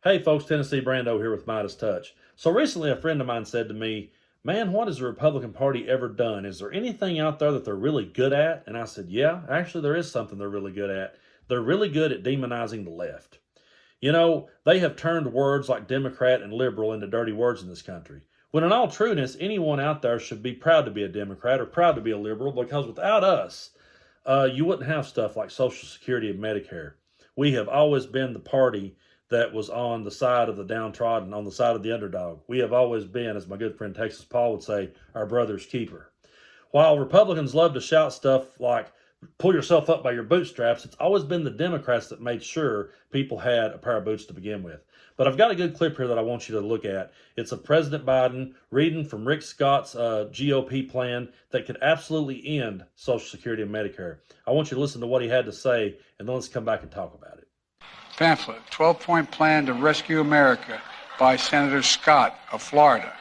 Hey folks, Tennessee Brando here with MeidasTouch. So recently a friend of mine said to me, man, what has the Republican Party ever done? Is there anything out there that they're really good at? And I said, yeah, actually there is something they're really good at. They're really good at demonizing the left. You know, they have turned words like Democrat and liberal into dirty words in this country. When in all trueness, anyone out there should be proud to be a Democrat or proud to be a liberal, because without us, you wouldn't have stuff like Social Security and Medicare. We have always been the party that was on the side of the downtrodden, on the side of the underdog. We have always been, as my good friend Texas Paul would say, our brother's keeper. While Republicans love to shout stuff like, pull yourself up by your bootstraps, it's always been the Democrats that made sure people had a pair of boots to begin with. But I've got a good clip here that I want you to look at. It's of President Biden reading from Rick Scott's GOP plan that could absolutely end Social Security and Medicare. I want you to listen to what he had to say, and then let's come back and talk about it. Pamphlet, 12-point plan to rescue America by Senator Scott of Florida.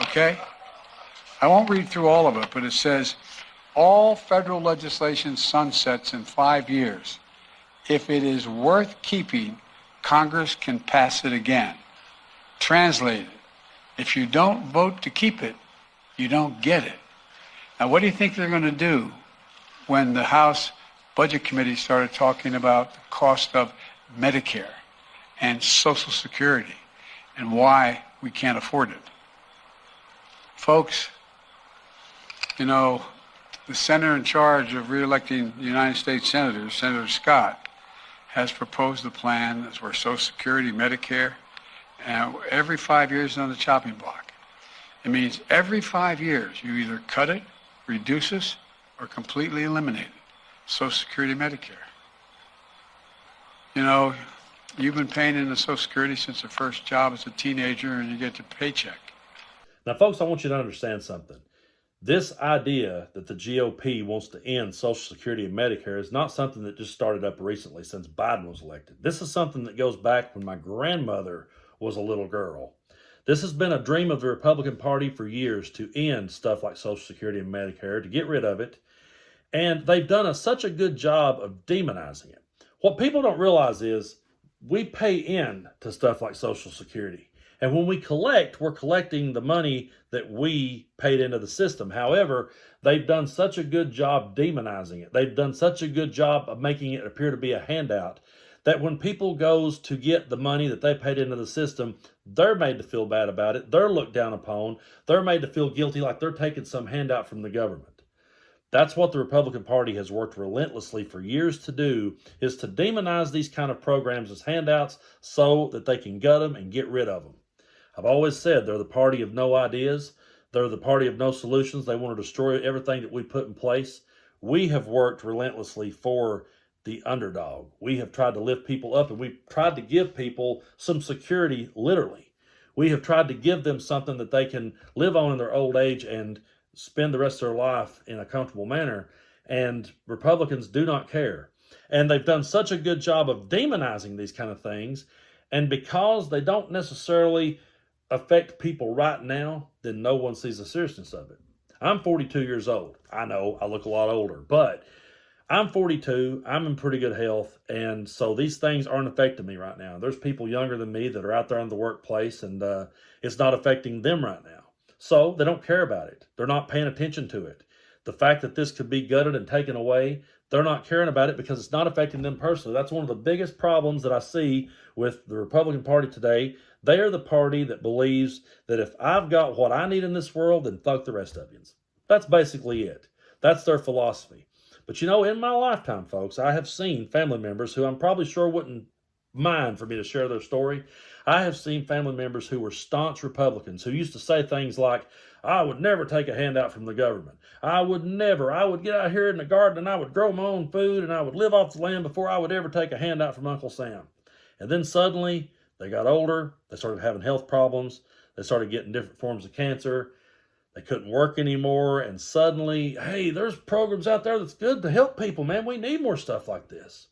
Okay? I won't read through all of it, but it says, all federal legislation sunsets in 5 years. If it is worth keeping, Congress can pass it again. Translated, if you don't vote to keep it, you don't get it. Now, what do you think they're going to do when the House Budget Committee started talking about the cost of Medicare and Social Security and why we can't afford it? Folks, you know, the senator in charge of reelecting the United States senators, Senator Scott, has proposed a plan that's where Social Security, Medicare, and every 5 years on the chopping block. It means every 5 years you either cut it, reduce it, or completely eliminate it. Social Security, Medicare. You know, you've been paying into Social Security since the first job as a teenager, and you get the paycheck. Now, folks, I want you to understand something. This idea that the GOP wants to end Social Security and Medicare is not something that just started up recently since Biden was elected. This is something that goes back when my grandmother was a little girl. This has been a dream of the Republican Party for years, to end stuff like Social Security and Medicare, to get rid of it. And they've done such a good job of demonizing it. What people don't realize is we pay in to stuff like Social Security. And when we collect, we're collecting the money that we paid into the system. However, they've done such a good job demonizing it. They've done such a good job of making it appear to be a handout that when people goes to get the money that they paid into the system, they're made to feel bad about it. They're looked down upon. They're made to feel guilty, like they're taking some handout from the government. That's what the Republican Party has worked relentlessly for years to do, is to demonize these kind of programs as handouts so that they can gut them and get rid of them. I've always said they're the party of no ideas. They're the party of no solutions. They want to destroy everything that we put in place. We have worked relentlessly for the underdog. We have tried to lift people up, and we've tried to give people some security, literally. We have tried to give them something that they can live on in their old age and spend the rest of their life in a comfortable manner. And Republicans do not care. And they've done such a good job of demonizing these kind of things. And because they don't necessarily affect people right now, then no one sees the seriousness of it. I'm 42 years old. I know I look a lot older, but I'm 42. I'm in pretty good health. And so these things aren't affecting me right now. There's people younger than me that are out there in the workplace, and it's not affecting them right now. So they don't care about it. They're not paying attention to it. The fact that this could be gutted and taken away, they're not caring about it because it's not affecting them personally. That's one of the biggest problems that I see with the Republican Party today. They are the party that believes that if I've got what I need in this world, then fuck the rest of you. That's basically it. That's their philosophy. But you know, in my lifetime, folks, I have seen family members who I'm probably sure wouldn't mind for me to share their story. I have seen family members who were staunch Republicans who used to say things like, I would never take a handout from the government. I would get out here in the garden and I would grow my own food and I would live off the land before I would ever take a handout from Uncle Sam. And then suddenly they got older. They started having health problems. They started getting different forms of cancer. They couldn't work anymore. And suddenly, hey, there's programs out there that's good to help people, man. We need more stuff like this.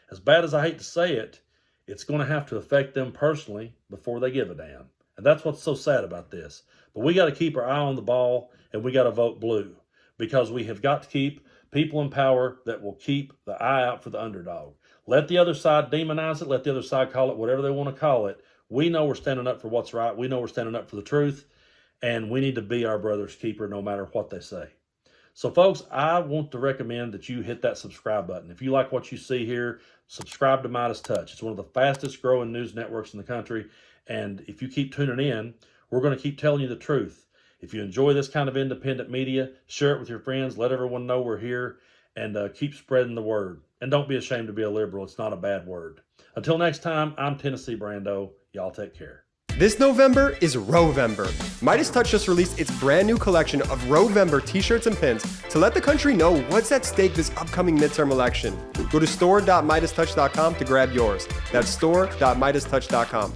As bad as I hate to say it, it's going to have to affect them personally before they give a damn. And that's what's so sad about this. But we got to keep our eye on the ball, and we got to vote blue, because we have got to keep people in power that will keep the eye out for the underdog. Let the other side demonize it. Let the other side call it whatever they want to call it. We know we're standing up for what's right. We know we're standing up for the truth. And we need to be our brother's keeper no matter what they say. So, folks, I want to recommend that you hit that subscribe button. If you like what you see here, subscribe to MeidasTouch. It's one of the fastest growing news networks in the country. And if you keep tuning in, we're going to keep telling you the truth. If you enjoy this kind of independent media, share it with your friends. Let everyone know we're here. And keep spreading the word. And don't be ashamed to be a liberal. It's not a bad word. Until next time, I'm Tennessee Brando. Y'all take care. This November is Rovember. MeidasTouch just released its brand new collection of Rovember t-shirts and pins to let the country know what's at stake this upcoming midterm election. Go to store.meidastouch.com to grab yours. That's store.meidastouch.com.